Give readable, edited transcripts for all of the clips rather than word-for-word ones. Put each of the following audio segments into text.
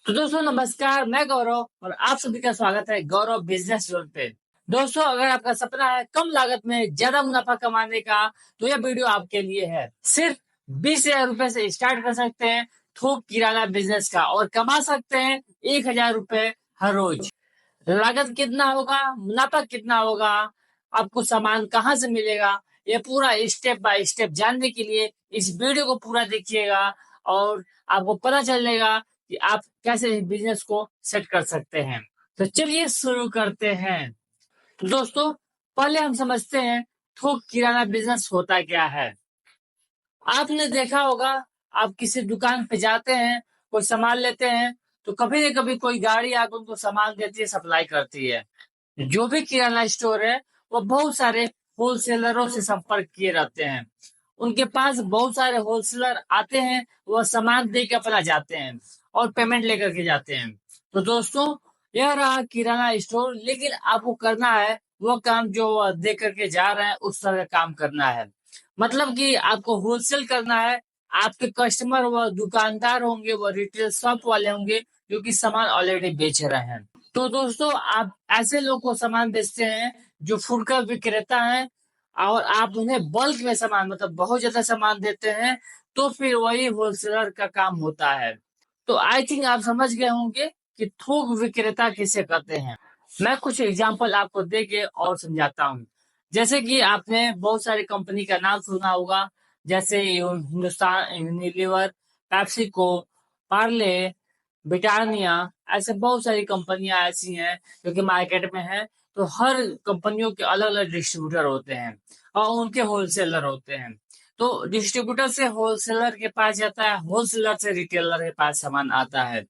तो दोस्तों नमस्कार, मैं गौरव और आप सभी का स्वागत है गौरव बिजनेस जोन पे। दोस्तों, अगर आपका सपना है कम लागत में ज्यादा मुनाफा कमाने का, तो यह वीडियो आपके लिए है। सिर्फ 20,000 रुपए से स्टार्ट कर सकते हैं थोक किराना बिजनेस का और कमा सकते हैं 1,000 रुपए हर रोज। लागत कितना होगा, मुनाफा कितना होगा, आपको सामान कहाँ से मिलेगा, ये पूरा स्टेप बाय स्टेप जानने के लिए इस वीडियो को पूरा देखिएगा और आपको पता चलेगा कि आप कैसे इस बिजनेस को सेट कर सकते हैं। तो चलिए शुरू करते हैं। तो दोस्तों, पहले हम समझते हैं थोक किराना बिजनेस होता क्या है। आपने देखा होगा, आप किसी दुकान पे जाते हैं, कोई सामान लेते हैं, तो कभी न कभी कोई गाड़ी आकर उनको सामान देती है, सप्लाई करती है। जो भी किराना स्टोर है, वो बहुत सारे होलसेलरों से संपर्क किए रहते हैं। उनके पास बहुत सारे होलसेलर आते हैं, वह सामान दे के अपना जाते हैं और पेमेंट लेकर के जाते हैं। तो दोस्तों, यह रहा किराना स्टोर, लेकिन आपको करना है वो काम जो वह दे करके जा रहे हैं, उस तरह का काम करना है। मतलब कि आपको होलसेल करना है। आपके कस्टमर व दुकानदार होंगे, वो रिटेल शॉप वाले होंगे जो कि सामान ऑलरेडी बेच रहे हैं। तो दोस्तों, आप ऐसे लोग को सामान बेचते हैं जो फुटकर विक्रेता है और आप उन्हें बल्क में सामान, मतलब बहुत ज्यादा सामान देते हैं, तो फिर वही होलसेलर का काम होता है। तो आई थिंक आप समझ गए होंगे कि थोक विक्रेता किसे कहते हैं। मैं कुछ एग्जांपल आपको दे के और समझाता हूँ। जैसे कि आपने बहुत सारी कंपनी का नाम सुना होगा, जैसे Hindustan Unilever, PepsiCo, Parle, Britannia. ऐसे बहुत सारी कंपनियां ऐसी हैं जो कि मार्केट में हैं। तो हर कंपनियों के अलग अलग डिस्ट्रीब्यूटर होते हैं और उनके होलसेलर होते हैं। तो डिस्ट्रीब्यूटर से होलसेलर के पास जाता है, होलसेलर से रिटेलर के पास सामान आता है।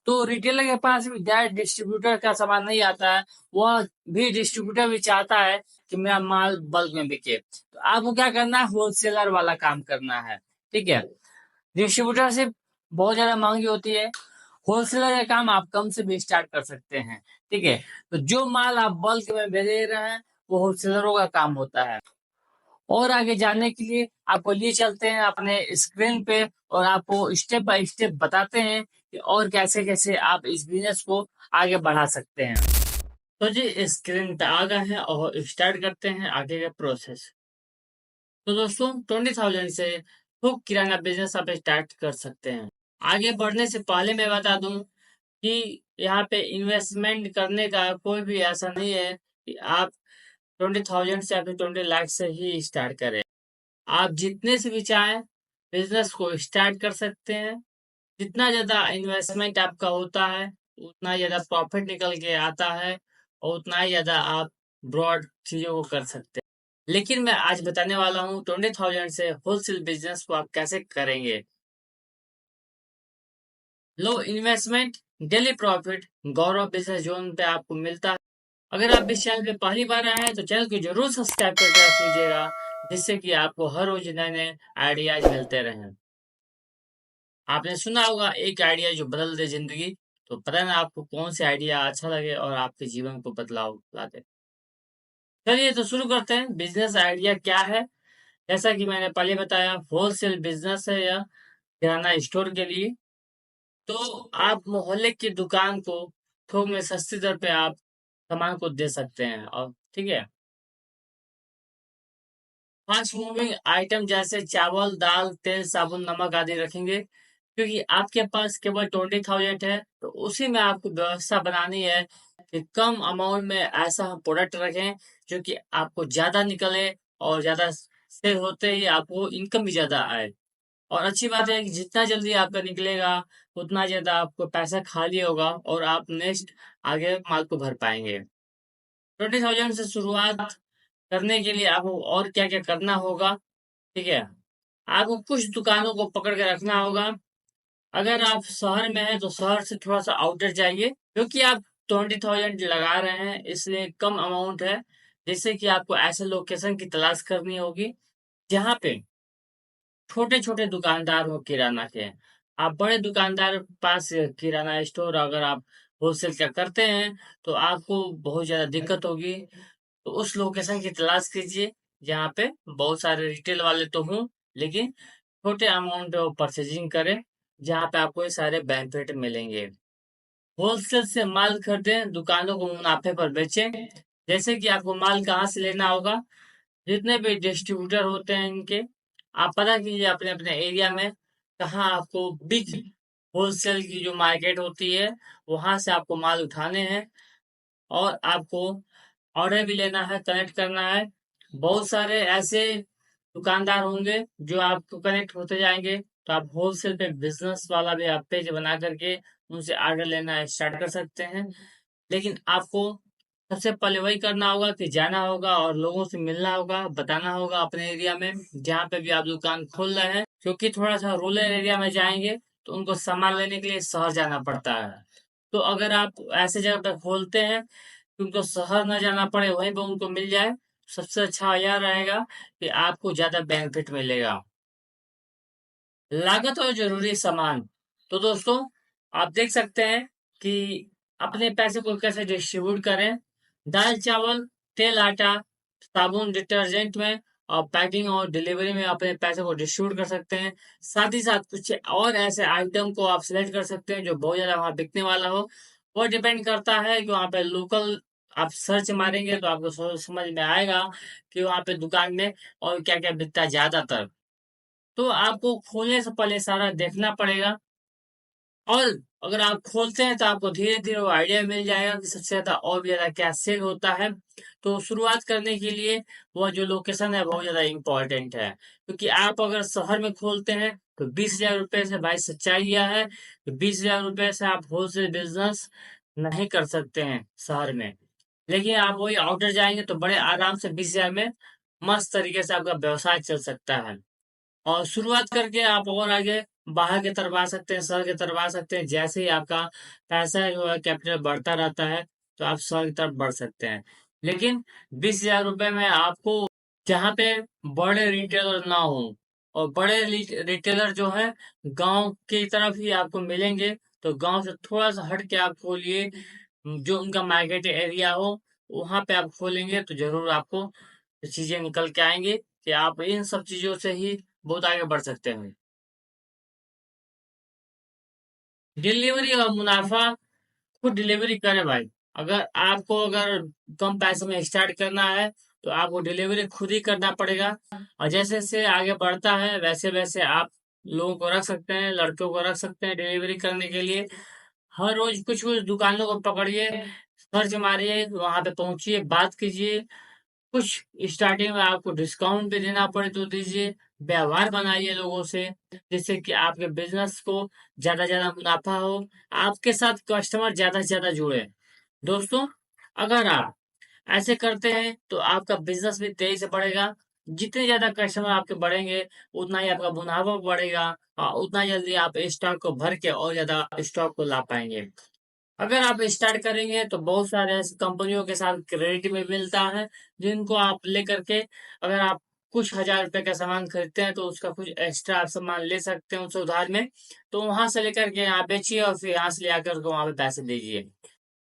तो रिटेलर के पास भी डायरेक्ट डिस्ट्रीब्यूटर का सामान नहीं आता है। वह भी डिस्ट्रीब्यूटर भी चाहता है कि मेरा माल बल्क में बिके, तो आपको क्या करना है, होलसेलर वाला काम करना है। ठीक है। डिस्ट्रीब्यूटरशिप बहुत ज्यादा महंगी होती है। होलसेलर का काम आप कम से भी स्टार्ट कर सकते हैं। ठीक है। तो जो माल आप बल्क में दे रहे हैं, वो होलसेलरों का काम होता है। और आगे जानने के लिए आपको लिए चलते हैं अपने स्क्रीन पे और आपको स्टेप बाय स्टेप बताते हैं कि और कैसे कैसे आप इस बिजनेस को आगे बढ़ा सकते हैं। तो जी, स्क्रीन पे आ गए हैं और स्टार्ट करते हैं आगे का प्रोसेस। तो दोस्तों, 20,000 से थोक किराना बिजनेस आप स्टार्ट कर सकते हैं। आगे बढ़ने से पहले मैं बता दूं कि यहाँ पे इन्वेस्टमेंट करने का कोई भी ऐसा नहीं है कि आप 20,000 से या फिर 20 लाख से ही स्टार्ट करें। आप जितने से भी चाहें बिजनेस को स्टार्ट कर सकते हैं। जितना ज्यादा इन्वेस्टमेंट आपका होता है, उतना ज्यादा प्रॉफिट निकल के आता है और उतना ही ज्यादा आप ब्रॉड चीजों को कर सकते हैं। लेकिन मैं आज बताने वाला हूँ 20,000 से होलसेल बिजनेस को आप कैसे करेंगे। लो इन्वेस्टमेंट, डेली प्रॉफिट, गौरव बिजनेस जोन पे आपको मिलता है। अगर आप इस चैनल पे पहली बार आए हैं तो चैनल को जरूर सब्सक्राइब करके रख लीजिएगा, जिससे कि आपको हर रोज नए नए आइडियाज मिलते रहें। आपने सुना होगा एक आइडिया जो बदल दे जिंदगी। तो पता ना आपको कौन सी आइडिया अच्छा लगे और आपके जीवन को बदलाव ला दे। चलिए तो शुरू करते हैं। बिजनेस आइडिया क्या है। जैसा कि मैंने पहले बताया, होलसेल बिजनेस है या किराना स्टोर के लिए। तो आप मोहल्ले की दुकान को थोक में सस्ती दर पे आप सामान को दे सकते हैं। और ठीक है, फास्ट मूविंग आइटम जैसे चावल, दाल, तेल, साबुन, नमक आदि रखेंगे। क्योंकि आपके पास केवल 20,000 है, तो उसी में आपको व्यवस्था बनानी है कि कम अमाउंट में ऐसा हम प्रोडक्ट रखें जो कि आपको ज्यादा निकले और ज्यादा सेल होते ही आपको इनकम भी ज्यादा आए। और अच्छी बात है कि जितना जल्दी आपका निकलेगा, उतना ज्यादा आपको पैसा खाली होगा और आप नेक्स्ट आगे माल को भर पाएंगे। 20,000 से शुरुआत करने के लिए आपको और क्या क्या करना होगा। ठीक है, आपको कुछ दुकानों को पकड़ के रखना होगा। अगर आप शहर में हैं तो शहर से थोड़ा सा आउटर जाइए, क्योंकि आप 20,000 लगा रहे हैं इसलिए कम अमाउंट है। जिससे कि आपको ऐसे लोकेशन की तलाश करनी होगी जहाँ पे छोटे छोटे दुकानदार हो किराना के। आप बड़े दुकानदार के पास किराना स्टोर अगर आप होलसेल का करते हैं तो आपको बहुत ज्यादा दिक्कत होगी। तो उस लोकेशन की तलाश कीजिए जहाँ पे बहुत सारे रिटेल वाले तो हों, लेकिन छोटे अमाउंट परचेजिंग करें, जहाँ पे आपको ये सारे बेनिफिट मिलेंगे। होलसेल से माल खरीदें, दुकानों को मुनाफे पर बेचें। जैसे कि आपको माल कहाँ से लेना होगा, जितने भी डिस्ट्रीब्यूटर होते हैं इनके, आप पता कीजिए अपने अपने एरिया में कहाँ आपको बिग होलसेल की जो मार्केट होती है वहां से आपको माल उठाने हैं, और आपको ऑर्डर भी लेना है, कनेक्ट करना है। बहुत सारे ऐसे दुकानदार होंगे जो आपको कनेक्ट होते जाएंगे, तो आप होलसेल पे बिजनेस वाला भी आप पेज बना करके उनसे ऑर्डर लेना स्टार्ट कर सकते हैं। लेकिन आपको सबसे पहले वही करना होगा कि जाना होगा और लोगों से मिलना होगा, बताना होगा अपने एरिया में जहाँ पे भी आप दुकान खोल रहे हैं, क्योंकि थोड़ा सा रूरल एरिया में जाएंगे तो उनको सामान लेने के लिए शहर जाना पड़ता है। तो अगर आप ऐसे जगह पे खोलते हैं कि उनको शहर न जाना पड़े, वहीं पे उनको मिल जाए, सबसे अच्छा यह रहेगा कि आपको ज्यादा बेनिफिट मिलेगा। लागत और जरूरी सामान। तो दोस्तों, आप देख सकते हैं कि अपने पैसे को कैसे डिस्ट्रीब्यूट करें। दाल चावल, तेल आटा, साबुन, डिटर्जेंट में और पैकिंग और डिलीवरी में अपने पैसे को डिस्ट्रीब्यूट कर सकते हैं। साथ ही साथ कुछ और ऐसे आइटम को आप सिलेक्ट कर सकते हैं जो बहुत ज्यादा वहां बिकने वाला हो। वो डिपेंड करता है कि वहां पे लोकल आप सर्च मारेंगे तो आपको समझ में आएगा कि वहां पे दुकान में और क्या क्या बिकता है ज्यादातर। तो आपको खोलने से पहले सारा देखना पड़ेगा, और अगर आप खोलते हैं तो आपको धीरे धीरे वो आइडिया मिल जाएगा कि सबसे ज्यादा और भी ज्यादा क्या सेल होता है। तो शुरुआत करने के लिए वो जो लोकेशन है बहुत ज्यादा इंपॉर्टेंट है, क्योंकि आप अगर शहर में खोलते हैं तो 20,000 रुपए से, भाई सच्चाई यह है कि 20,000 रुपए से आप होलसेल बिजनेस नहीं कर सकते हैं शहर में। लेकिन आप वही आउटर जाएंगे तो बड़े आराम से 20,000 में मस्त तरीके से आपका व्यवसाय चल सकता है। और शुरुआत करके आप और आगे बाहर की तरफ आ सकते हैं, शहर की तरफ आ सकते हैं। जैसे ही आपका पैसा जो है कैपिटल बढ़ता रहता है तो आप शहर की तरफ बढ़ सकते हैं। लेकिन 20,000 रुपए में आपको, जहाँ पे बड़े रिटेलर ना हो, और बड़े रिटेलर जो है गांव की तरफ ही आपको मिलेंगे, तो गांव से थोड़ा सा हट के आप खोलिए, जो उनका मार्केट एरिया हो वहां पे आप खोलेंगे तो जरूर आपको चीजें निकल के आएंगी कि आप इन सब चीजों से ही बहुत आगे बढ़ सकते हैं। डिलीवरी और मुनाफा। खुद डिलीवरी करें भाई। अगर कम पैसे में स्टार्ट करना है तो आपको डिलीवरी खुद ही करना पड़ेगा। और जैसे जैसे आगे बढ़ता है वैसे वैसे आप लोगों को रख सकते हैं, लड़कों को रख सकते हैं डिलीवरी करने के लिए। हर रोज कुछ कुछ दुकानों को पकड़िए, सर्च मारिए, वहां पे पहुंचिए, बात कीजिए। कुछ स्टार्टिंग में आपको डिस्काउंट भी देना पड़े तो दीजिए। व्यवहार बनाइए लोगों से, जिससे कि आपके बिजनेस को ज्यादा ज्यादा मुनाफा हो, आपके साथ कस्टमर ज्यादा से ज्यादा जुड़े। दोस्तों, अगर आप ऐसे करते हैं तो आपका बिजनेस भी तेजी से बढ़ेगा। जितने ज्यादा कस्टमर आपके बढ़ेंगे उतना ही आपका मुनाफा बढ़ेगा, और उतना जल्दी आप स्टॉक को भर के और ज्यादा स्टॉक को ला पाएंगे। अगर आप स्टार्ट करेंगे तो बहुत सारे ऐसी कंपनियों के साथ क्रेडिट में मिलता है, जिनको आप लेकर के, अगर आप कुछ हजार रुपए का सामान खरीदते हैं तो उसका कुछ एक्स्ट्रा आप सामान ले सकते हैं उनसे उधार में। तो वहां से लेकर के यहाँ बेचिए और फिर यहाँ से ले आकर के वहां पे पैसे दीजिए।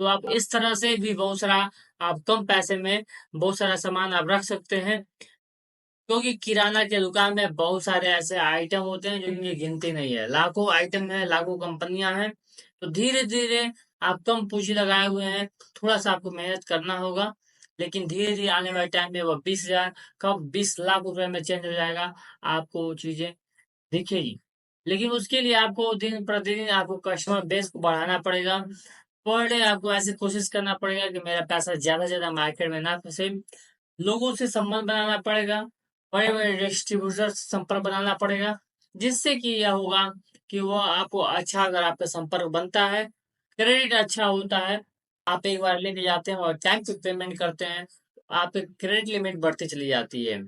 तो आप इस तरह से भी बहुत सारा, आप कम पैसे में बहुत सारा सामान आप रख सकते हैं। क्योंकि किराना के दुकान में बहुत सारे ऐसे आइटम होते हैं जिनकी गिनती नहीं है, लाखों आइटम है, लाखों कंपनियां हैं। तो धीरे धीरे आप कम पूंजी लगाए हुए हैं, थोड़ा सा आपको मेहनत करना होगा, लेकिन धीरे धीरे आने वाले टाइम में वो 20,000 कब 20 लाख रुपए में चेंज हो जाएगा, आपको वो चीजें दिखेगी। लेकिन उसके लिए आपको दिन प्रतिदिन आपको कस्टमर बेस को बढ़ाना पड़ेगा। पर डे आपको ऐसे कोशिश करना पड़ेगा कि मेरा पैसा ज्यादा से ज्यादा मार्केट में ना फंसे। लोगों से संबंध बनाना पड़ेगा, बड़े बड़े डिस्ट्रीब्यूटर से संपर्क बनाना पड़ेगा, जिससे कि यह होगा कि वो आपको अच्छा, अगर आपका संपर्क बनता है, क्रेडिट अच्छा होता है, आप एक बार लेके जाते हैं और टाइम पे पेमेंट करते हैं, तो आपकी क्रेडिट लिमिट बढ़ती चली जाती है।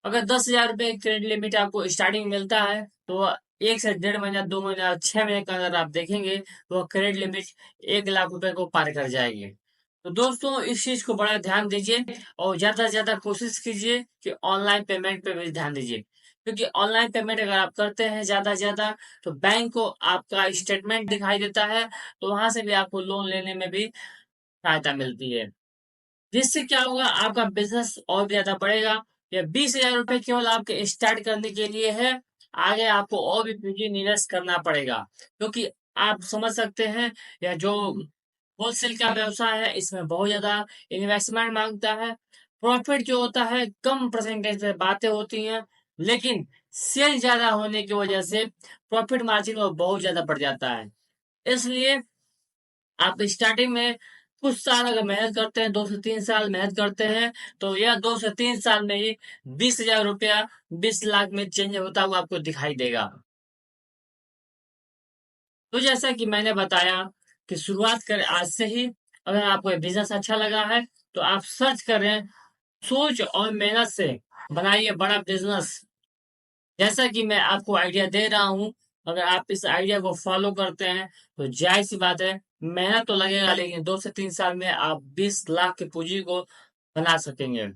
अगर 10,000 रुपए क्रेडिट लिमिट आपको स्टार्टिंग मिलता है तो एक से 1.5 महीना, 2 महीना, 6 महीने का अगर आप देखेंगे तो वह क्रेडिट लिमिट 1 लाख रुपए को पार कर जाएगी। तो दोस्तों, इस चीज को बड़ा ध्यान दीजिए, और ज्यादा से ज्यादा कोशिश कीजिए कि ऑनलाइन पेमेंट पे भी ध्यान दीजिए। क्योंकि ऑनलाइन पेमेंट अगर आप करते हैं ज्यादा से ज्यादा तो बैंक को आपका स्टेटमेंट दिखाई देता है, तो वहां से भी आपको लोन लेने में भी सहायता मिलती है। जिससे क्या होगा, आपका बिजनेस और भी ज्यादा बढ़ेगा। ये 20,000 रुपए केवल आपके स्टार्ट करने के लिए है। आगे आपको और भी पूंजी निवेश करना पड़ेगा, क्योंकि आप समझ सकते हैं, या जो होलसेल का व्यवसाय है इसमें बहुत ज्यादा इन्वेस्टमेंट मांगता है। प्रॉफिट जो होता है कम परसेंटेज पे बातें होती हैं, लेकिन सेल ज्यादा होने की वजह से प्रॉफिट मार्जिन वो बहुत ज्यादा बढ़ जाता है। इसलिए आप स्टार्टिंग में कुछ साल अगर मेहनत करते हैं, 2 से 3 साल मेहनत करते हैं, तो यह 2 से 3 साल में ही 20,000 रुपया 20 लाख में चेंज होता हुआ आपको दिखाई देगा। तो जैसा कि मैंने बताया कि शुरुआत करें आज से ही। अगर आपको ये बिजनेस अच्छा लगा है तो आप सर्च करें, सोच और मेहनत से बनाइए बड़ा बिजनेस। जैसा कि मैं आपको आइडिया दे रहा हूं, अगर आप इस आइडिया को फॉलो करते हैं तो जाहिर सी बात है, मेहनत तो लगेगा लेकिन 2 से 3 साल में आप 20 लाख की पूंजी को बना सकेंगे।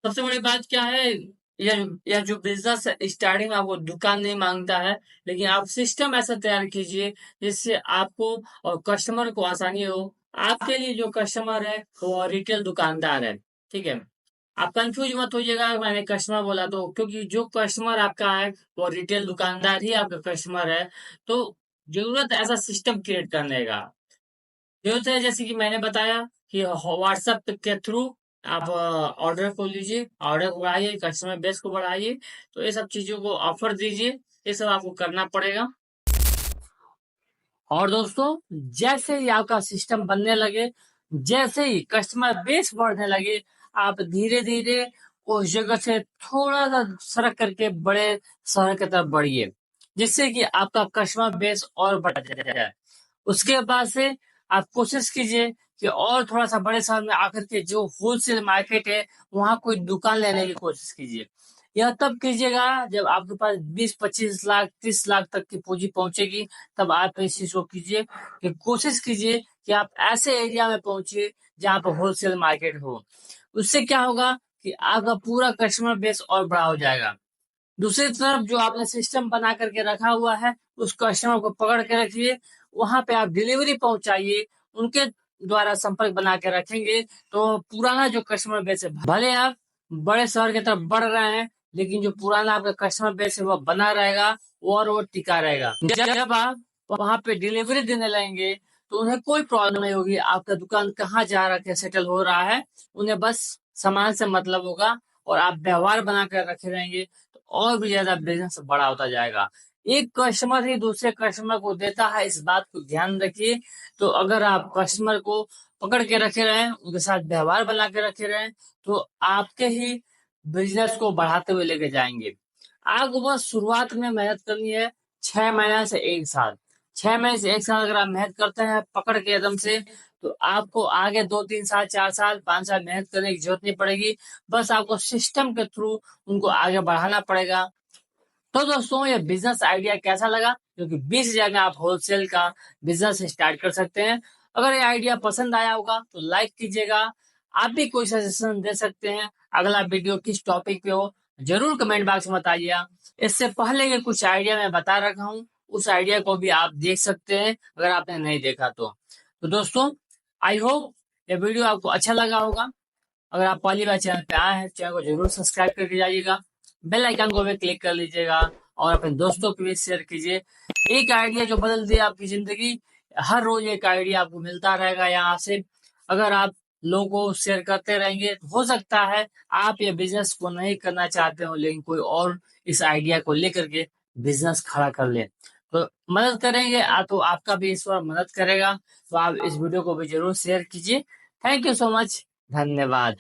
सबसे बड़ी बात क्या है, यह जो बिजनेस स्टार्टिंग में आपको दुकान नहीं मांगता है, लेकिन आप सिस्टम ऐसा तैयार कीजिए जिससे आपको और कस्टमर को आसानी हो। आपके लिए जो कस्टमर है वो रिटेल दुकानदार है, ठीक है। आप कंफ्यूज मत होइएगा, मैंने कस्टमर बोला तो, क्योंकि जो कस्टमर आपका है वो रिटेल दुकानदार ही आपका कस्टमर है। तो जरूरत है ऐसा सिस्टम क्रिएट करने का। जरूरत है जैसे कि मैंने बताया कि व्हाट्सएप के थ्रू आप ऑर्डर को लीजिए, ऑर्डर को बढ़ाइए, कस्टमर बेस को बढ़ाइए। तो ये सब चीजों को ऑफर दीजिए, ये सब आपको करना पड़ेगा। और दोस्तों, जैसे ही आपका सिस्टम बनने लगे, जैसे ही कस्टमर बेस बढ़ने लगे, आप धीरे धीरे उस जगह से थोड़ा सा सरक करके बड़े शहर की तरफ बढ़िए, जिससे कि आपका कस्टमर बेस और बढ़ जाए। उसके बाद से आप कोशिश कीजिए कि और थोड़ा सा बड़े शहर में आकर के जो होलसेल मार्केट है वहां कोई दुकान लेने की कोशिश कीजिए। यह तब कीजिएगा जब आपके पास 20-25 लाख 30 लाख तक की पूंजी पहुंचेगी। तब आप इस चीज को कीजिए कि कोशिश कीजिए कि आप ऐसे एरिया में पहुंचिए जहाँ पर होलसेल मार्केट हो। उससे क्या होगा कि आपका पूरा कस्टमर बेस और बड़ा हो जाएगा। दूसरी तरफ जो आपने सिस्टम बना करके रखा हुआ है, उस कस्टमर को पकड़ के रखिए, वहां पे आप डिलीवरी पहुंचाइए। उनके द्वारा संपर्क बना के रखेंगे तो पुराना जो कस्टमर बेस है, भले आप बड़े शहर की तरफ बढ़ रहे हैं, लेकिन जो पुराना आपका कस्टमर बेस है वो बना रहेगा और वो टिका रहेगा। जब आप वहां पे डिलीवरी देने लगेंगे तो उन्हें कोई प्रॉब्लम नहीं होगी आपका दुकान कहाँ जा रहा है, सेटल हो रहा है। उन्हें बस सामान से मतलब होगा और आप व्यवहार बना कर रखे रहेंगे तो और भी ज्यादा बिजनेस बड़ा होता जाएगा। एक कस्टमर ही दूसरे कस्टमर को देता है, इस बात को ध्यान रखिए। तो अगर आप कस्टमर को पकड़ के रखे रहें, उनके साथ व्यवहार बना के रखे रहें, तो आपके ही बिजनेस को बढ़ाते हुए लेके जाएंगे। आपको बस शुरुआत में मेहनत करनी है, 6 महीने से 1 साल। 6 महीने से 1 साल अगर आप मेहनत करते हैं पकड़ के एकदम से, तो आपको आगे 2-3 साल 4 साल 5 साल मेहनत करने की जरूरत नहीं पड़ेगी। बस आपको सिस्टम के थ्रू उनको आगे बढ़ाना पड़ेगा। तो दोस्तों, ये बिजनेस आइडिया कैसा लगा? क्योंकि 20,000 में आप होलसेल का बिजनेस स्टार्ट कर सकते हैं। अगर ये आइडिया पसंद आया होगा तो लाइक कीजिएगा। आप भी कोई सजेशन दे सकते हैं, अगला वीडियो किस टॉपिक पे हो जरूर कमेंट बॉक्स में बताइए। इससे पहले के कुछ आइडिया मैं बता रखा हूँ, उस आइडिया को भी आप देख सकते हैं अगर आपने नहीं देखा तो दोस्तों, आई होप ये वीडियो आपको अच्छा लगा होगा। अगर आप पहली बार चैनल पे आए हैं, चैनल को जरूर सब्सक्राइब करके जाइएगा, बेल आइकन को भी क्लिक कर लीजिएगा और अपने दोस्तों को भी शेयर कीजिए। एक आइडिया जो बदल दे आपकी जिंदगी, हर रोज एक आइडिया आपको मिलता रहेगा यहाँ से। अगर आप लोगों को शेयर करते रहेंगे तो हो सकता है आप ये बिजनेस को नहीं करना चाहते हो, लेकिन कोई और इस आइडिया को लेकर के बिजनेस खड़ा कर ले तो मदद करेंगे। तो आपका भी ईश्वर मदद करेगा। तो आप इस वीडियो को भी जरूर शेयर कीजिए। Thank you so much. धन्यवाद।